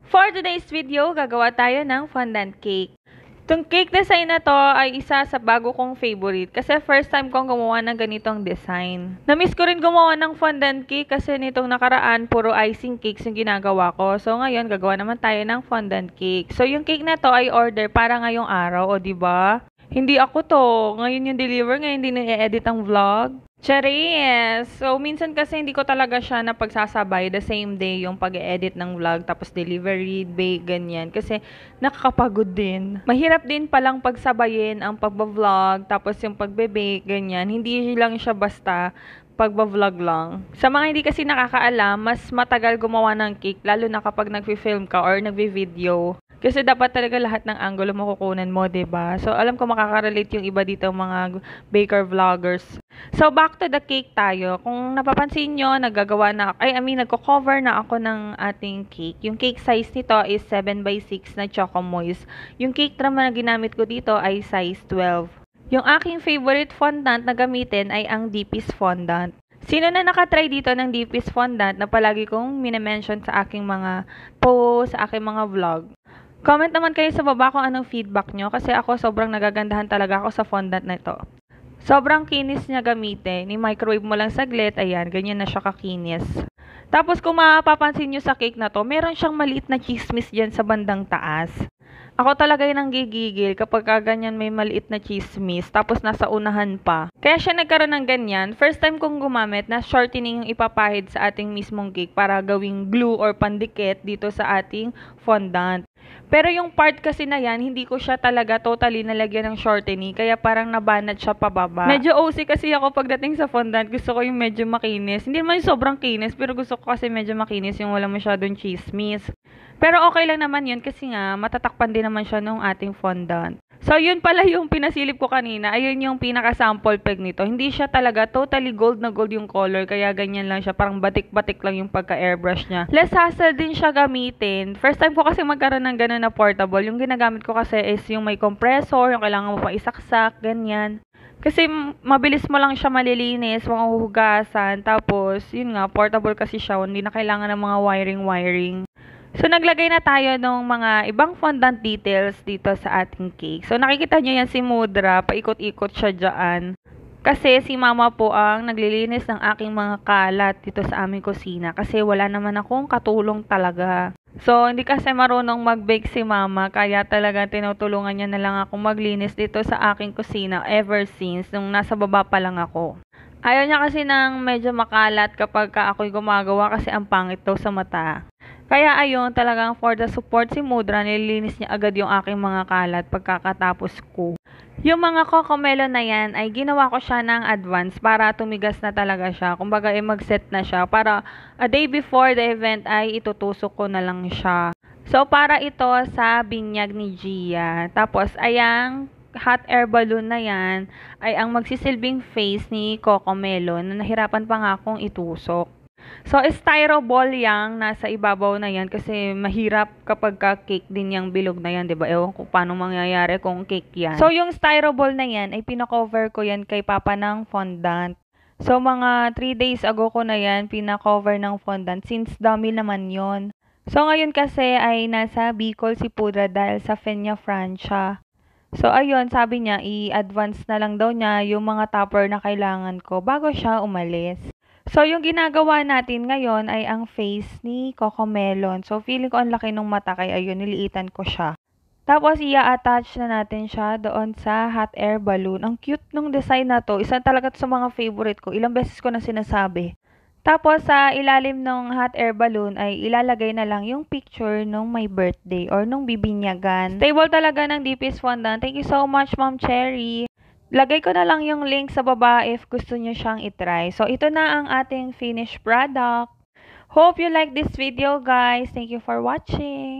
For today's video, gagawa tayo ng fondant cake. Itong cake design na to ay isa sa bago kong favorite kasi first time kong gumawa ng ganitong design. Namiss ko rin gumawa ng fondant cake kasi nitong nakaraan puro icing cakes yung ginagawa ko. So ngayon gagawa naman tayo ng fondant cake. So yung cake na to ay order para ngayong araw, o diba? Hindi ako to. Ngayon yung deliver, ngayon hindi na-edit ang vlog. Charis! So, minsan kasi hindi ko talaga siya napagsasabay the same day yung pag-edit ng vlog, tapos delivery, bake, ganyan. Kasi nakakapagod din. Mahirap din palang pagsabayin ang pagba-vlog, tapos yung pagbe-bake, ganyan. Hindi lang siya basta pagba-vlog lang. Sa mga hindi kasi nakakaalam, mas matagal gumawa ng cake, lalo na kapag nagfi-film ka or nagvi-video. Kasi dapat talaga lahat ng angulo makukunan mo, 'di ba? So, alam ko makaka-relate yung iba dito, mga baker vloggers. So, back to the cake tayo. Kung napapansin nyo, nagko-cover na ako ng ating cake. Yung cake size nito is 7x6 na Choco Moist. Yung cake tram na ginamit ko dito ay size 12. Yung aking favorite fondant na gamitin ay ang DP's fondant. Sino na nakatry dito ng DP's fondant na palagi kong minimension sa aking mga posts, sa aking mga vlog? Comment naman kayo sa baba kung anong feedback nyo kasi ako sobrang nagagandahan talaga ako sa fondant na ito. Sobrang kinis niya gamitin. Ni-microwave mo lang saglit, ayan, ganyan na siya kakinis. Tapos kung mapapansin nyo sa cake na to, meron siyang maliit na chismis dyan sa bandang taas. Ako talaga yung nanggigigil kapag ganyan may maliit na chismis, tapos nasa unahan pa. Kaya siya nagkaroon ng ganyan. First time kong gumamit na shortening yung ipapahid sa ating mismong cake para gawing glue or pandikit dito sa ating fondant. Pero yung part kasi na yan, hindi ko siya talaga totally nalagyan ng shortening, kaya parang nabanat siya pababa. Medyo OC kasi ako pagdating sa fondant, gusto ko yung medyo makinis. Hindi naman yung sobrang kinis, pero gusto ko kasi medyo makinis, yung wala masyadong chismis. Pero okay lang naman yun kasi nga matatakpan din naman siya nung ating fondant. So yun pala yung pinasilip ko kanina, ayun yung pinaka-sample peg nito. Hindi siya talaga totally gold na gold yung color, kaya ganyan lang siya, parang batik-batik lang yung pagka-airbrush niya. Less hassle din siya gamitin. First time ko kasi magkaroon ng ganun na portable. Yung ginagamit ko kasi is yung may compressor, yung kailangan mo pa isaksak, ganyan. Kasi mabilis mo lang siya malilinis, mahuhugasan, tapos yun nga, portable kasi siya, hindi na kailangan ng mga wiring-wiring. So, naglagay na tayo ng mga ibang fondant details dito sa ating cake. So, nakikita nyo yan si Mudra, paikot-ikot siya dyan. Kasi si Mama po ang naglilinis ng aking mga kalat dito sa aming kusina. Kasi wala naman akong katulong talaga. So, hindi kasi marunong mag-bake si Mama, kaya talaga tinutulungan niya na lang ako maglinis dito sa aking kusina ever since nung nasa baba pa lang ako. Ayaw niya kasi ng medyo makalat kapag ako'y gumagawa kasi ang pangit daw sa mata. Kaya ayun, talagang for the support si Mudra, nililinis niya agad yung aking mga kalat pagkakatapos ko. Yung mga cocomelon na yan ay ginawa ko siya ng advance para tumigas na talaga siya. Kumbaga mag-set na siya para a day before the event ay itutusok ko na lang siya. So para ito sa binyag ni Gia. Tapos ayang hot air balloon na yan ay ang magsisilbing face ni cocomelon na nahirapan pa nga akong itusok. So, styro ball yang nasa ibabaw na yan kasi mahirap kapag cake din yung bilog na yan, diba? Ewan ko paano mangyayari kung cake yan. So, yung styro ball na yan ay pinakover ko yan kay Papa ng fondant. So, mga 3 days ago ko na yan pinakover ng fondant since dami naman yon. So, ngayon kasi ay nasa Bicol si Pudra dahil sa Fenya Francia. So, ayun, sabi niya, i-advance na lang daw niya yung mga topper na kailangan ko bago siya umalis. So, yung ginagawa natin ngayon ay ang face ni cocomelon. So, feeling ko ang laki ng mata, kaya ayun, niliitan ko siya. Tapos, i-attach na natin siya doon sa hot air balloon. Ang cute nung design na to. Isa talaga sa mga favorite ko. Ilang beses ko na sinasabi. Tapos, sa ilalim ng hot air balloon ay ilalagay na lang yung picture nung may birthday or nung bibinyagan. Stable talaga ng DP's fondant. Thank you so much, Ma'am Cherry. Lagay ko na lang yung link sa baba if gusto nyo siyang itry. So, ito na ang ating finished product. Hope you like this video, guys. Thank you for watching.